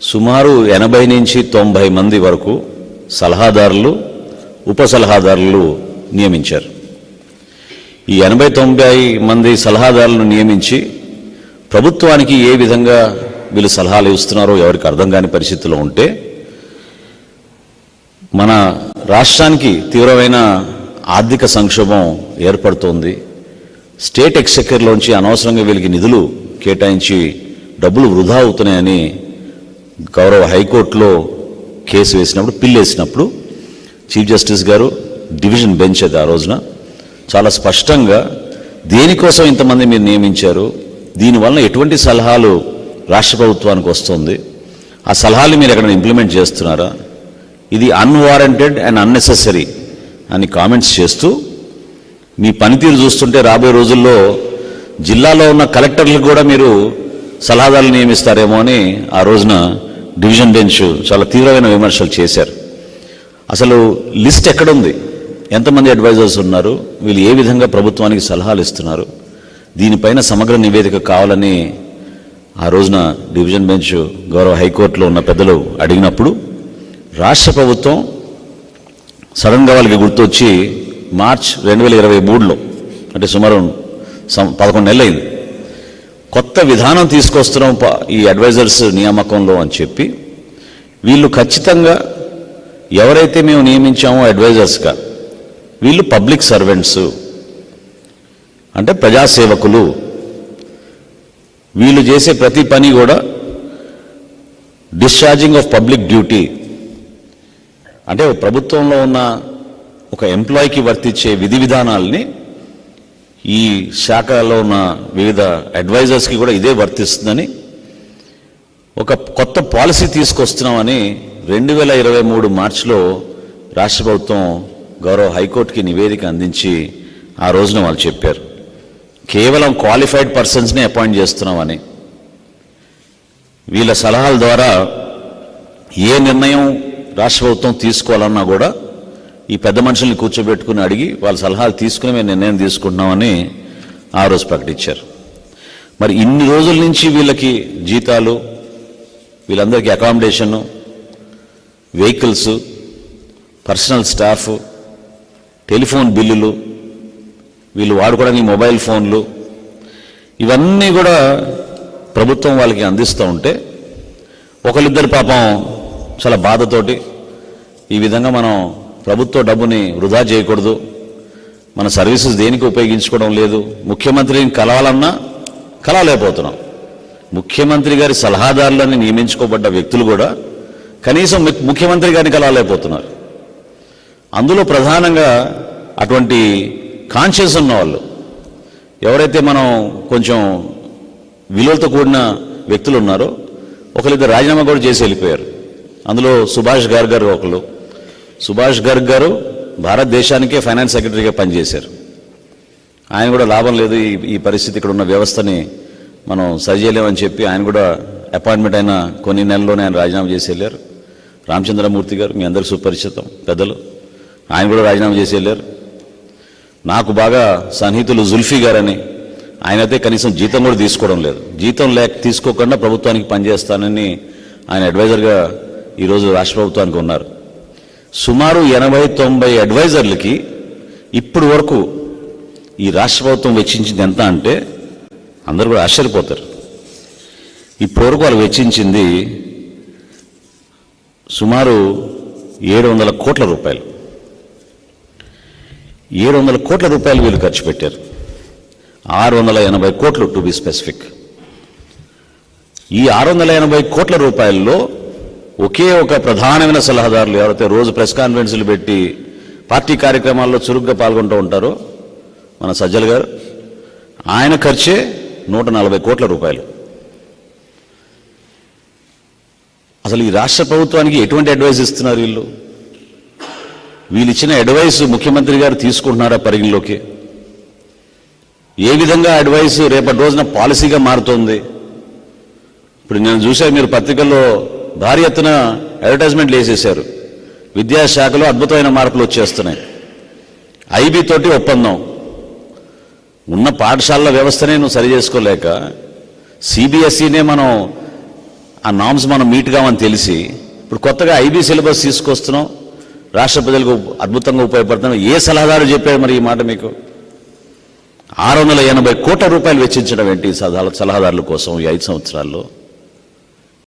సుమారు 80 నుంచి 90 మంది వరకు సలహాదారులు, ఉప సలహాదారులు నియమించారు. ఈ 80-90 మంది సలహాదారులను నియమించి ప్రభుత్వానికి ఏ విధంగా వీళ్ళు సలహాలు ఇస్తున్నారో ఎవరికి అర్థం కాని పరిస్థితిలో ఉంటే మన రాష్ట్రానికి తీవ్రమైన ఆర్థిక సంక్షోభం ఏర్పడుతోంది. స్టేట్ ఎక్స్చెక్కర్లోంచి అనవసరంగా వీళ్ళకి నిధులు కేటాయించి డబ్బులు వృధా అవుతున్నాయని గౌరవ హైకోర్టులో కేసు వేసినప్పుడు, పిల్ వేసినప్పుడు చీఫ్ జస్టిస్ గారు డివిజన్ బెంచ్ అది ఆ రోజున చాలా స్పష్టంగా దేనికోసం ఇంతమంది మీరు నియమించారు, దీనివల్ల ఎటువంటి సలహాలు రాష్ట్ర ప్రభుత్వానికి వస్తుంది, ఆ సలహాలు మీరు ఎక్కడ ఇంప్లిమెంట్ చేస్తున్నారా, ఇది అన్వారంటెడ్ అండ్ అన్నెసెసరీ అని కామెంట్స్ చేస్తూ మీ పనితీరు చూస్తుంటే రాబోయే రోజుల్లో జిల్లాలో ఉన్న కలెక్టర్లకు కూడా మీరు సలహాదారులు నియమిస్తారేమో అని ఆ రోజున డివిజన్ బెంచ్ చాలా తీవ్రమైన విమర్శలు చేశారు. అసలు లిస్ట్ ఎక్కడుంది, ఎంతమంది అడ్వైజర్స్ ఉన్నారు, వీళ్ళు ఏ విధంగా ప్రభుత్వానికి సలహాలు ఇస్తున్నారు, దీనిపైన సమగ్ర నివేదిక కావాలని ఆ రోజున డివిజన్ బెంచ్ గౌరవ హైకోర్టులో ఉన్న పెద్దలు అడిగినప్పుడు రాష్ట్ర ప్రభుత్వం సడన్గా వాళ్ళకి గుర్తొచ్చి మార్చ్ 2023లో అంటే సుమారు 11 నెలలు అయింది, కొత్త విధానం తీసుకొస్తున్నాం ఈ అడ్వైజర్స్ నియామకంలో అని చెప్పి వీళ్ళు ఖచ్చితంగా ఎవరైతే మేము నియమించామో అడ్వైజర్స్గా వీళ్ళు పబ్లిక్ సర్వెంట్స్ అంటే ప్రజాసేవకులు, వీళ్ళు చేసే ప్రతి పని కూడా డిశ్చార్జింగ్ ఆఫ్ పబ్లిక్ డ్యూటీ అంటే ప్రభుత్వంలో ఉన్న ఒక ఎంప్లాయీకి వర్తించే విధి విధానాలని ఈ శాఖలో ఉన్న వివిధ అడ్వైజర్స్కి కూడా ఇదే వర్తిస్తుందని ఒక కొత్త పాలసీ తీసుకొస్తున్నామని 2023 మార్చిలో రాష్ట్ర ప్రభుత్వం గౌరవ హైకోర్టుకి నివేదిక అందించి ఆ రోజున వాళ్ళు చెప్పారు. కేవలం క్వాలిఫైడ్ పర్సన్స్ని అపాయింట్ చేస్తున్నామని, వీళ్ళ సలహాల ద్వారా ఏ నిర్ణయం రాష్ట్ర ప్రభుత్వం తీసుకోవాలన్నా కూడా ఈ పెద్ద మనుషుల్ని కూర్చోబెట్టుకుని అడిగి వాళ్ళ సలహాలు తీసుకుని మేము నిర్ణయం తీసుకుంటున్నామని ఆ రోజు ప్రకటించారు. మరి ఇన్ని రోజుల నుంచి వీళ్ళకి జీతాలు, వీళ్ళందరికీ accommodation, vehicles, personal staff, telephone బిల్లులు, వీళ్ళు వాడుకోవడానికి మొబైల్ ఫోన్లు, ఇవన్నీ కూడా ప్రభుత్వం వాళ్ళకి అందిస్తూ ఉంటే ఒకరిద్దరు పాపం చాలా బాధతోటి ఈ విధంగా మనం ప్రభుత్వ డబ్బుని వృధా చేయకూడదు, మన సర్వీసెస్ దేనికి ఉపయోగించుకోవడం లేదు, ముఖ్యమంత్రిని కలవాలన్నా కలవలేకపోతున్నాం, ముఖ్యమంత్రి గారి సలహాదారులని నియమించుకోబడ్డ వ్యక్తులు కూడా కనీసం ముఖ్యమంత్రి గారిని కలవలేకపోతున్నారు. అందులో ప్రధానంగా అటువంటి కాన్షియస్ ఉన్న వాళ్ళు ఎవరైతే మనం కొంచెం విలువలతో కూడిన వ్యక్తులు ఉన్నారో ఒకరిద్దరు రాజీనామా కూడా చేసి వెళ్ళిపోయారు. అందులో సుభాష్ గర్గ్ గారు ఒకరు. సుభాష్ గర్గ్ గారు భారతదేశానికే ఫైనాన్స్ సెక్రటరీగా పనిచేశారు. ఆయన కూడా లాభం లేదు, ఈ పరిస్థితి ఇక్కడ ఉన్న వ్యవస్థని మనం సరిచేయలేమని చెప్పి ఆయన కూడా అపాయింట్మెంట్ అయిన కొన్ని నెలల్లోనే ఆయన రాజీనామా చేసి వెళ్ళారు. రామచంద్రమూర్తి గారు మీ అందరికి సుపరిచితం పెద్దలు, ఆయన కూడా రాజీనామా చేసి వెళ్ళారు. నాకు బాగా సన్నిహితులు జుల్ఫీ గారని, ఆయనైతే కనీసం జీతం కూడా తీసుకోవడం లేదు, జీతం తీసుకోకుండా ప్రభుత్వానికి పనిచేస్తానని ఆయన అడ్వైజర్గా ఈరోజు రాష్ట్ర ప్రభుత్వానికి ఉన్నారు. సుమారు 80-90 అడ్వైజర్లకి ఇప్పుడు వరకు ఈ రాష్ట్ర ప్రభుత్వం వెచ్చించింది ఎంత అంటే అందరూ కూడా ఆశ్చర్యపోతారు. ఇప్పటి వరకు వాళ్ళు వెచ్చించింది సుమారు 700 కోట్ల రూపాయలు. 700 కోట్ల రూపాయలు వీళ్ళు ఖర్చు పెట్టారు. 680 కోట్లు టు బి స్పెసిఫిక్. ఈ 680 కోట్ల రూపాయల్లో ఒకే ఒక ప్రధానమైన సలహాదారులు ఎవరైతే రోజు ప్రెస్ కాన్ఫరెన్స్లు పెట్టి పార్టీ కార్యక్రమాల్లో చురుగ్గా పాల్గొంటూ ఉంటారో మన సజ్జల్ గారు, ఆయన ఖర్చే 140 కోట్ల రూపాయలు. అసలు ఈ రాష్ట్ర ప్రభుత్వానికి ఎటువంటి అడ్వైస్ ఇస్తున్నారు వీళ్ళు? వీళ్ళు ఇచ్చిన అడ్వైస్ ముఖ్యమంత్రి గారు తీసుకుంటున్నారా పరిగణలోకి? ఏ విధంగా అడ్వైస్ రేపటి రోజున పాలసీగా మారుతోంది? ఇప్పుడు నేను చూసా, మీరు పత్రికల్లో భారీ ఎత్తున అడ్వర్టైజ్మెంట్లు వేసేశారు. విద్యాశాఖలో అద్భుతమైన మార్పులు వచ్చేస్తున్నాయి. ఐబీ తోటి ఒప్పందం, ఉన్న పాఠశాలల వ్యవస్థనే నువ్వు సరి చేసుకోలేక సిబిఎస్ఈనే మనం ఆ నామ్స్ మనం మీట్ కావని తెలిసి ఇప్పుడు కొత్తగా ఐబీ సిలబస్ తీసుకొస్తున్నాం, రాష్ట్ర ప్రజలకు అద్భుతంగా ఉపయోగపడుతున్నాం. ఏ సలహాదారు చెప్పారు మరి ఈ మాట మీకు? 680 కోట్ల రూపాయలు వెచ్చించడం ఏంటి సలహాదారుల కోసం ఈ 5 సంవత్సరాల్లో?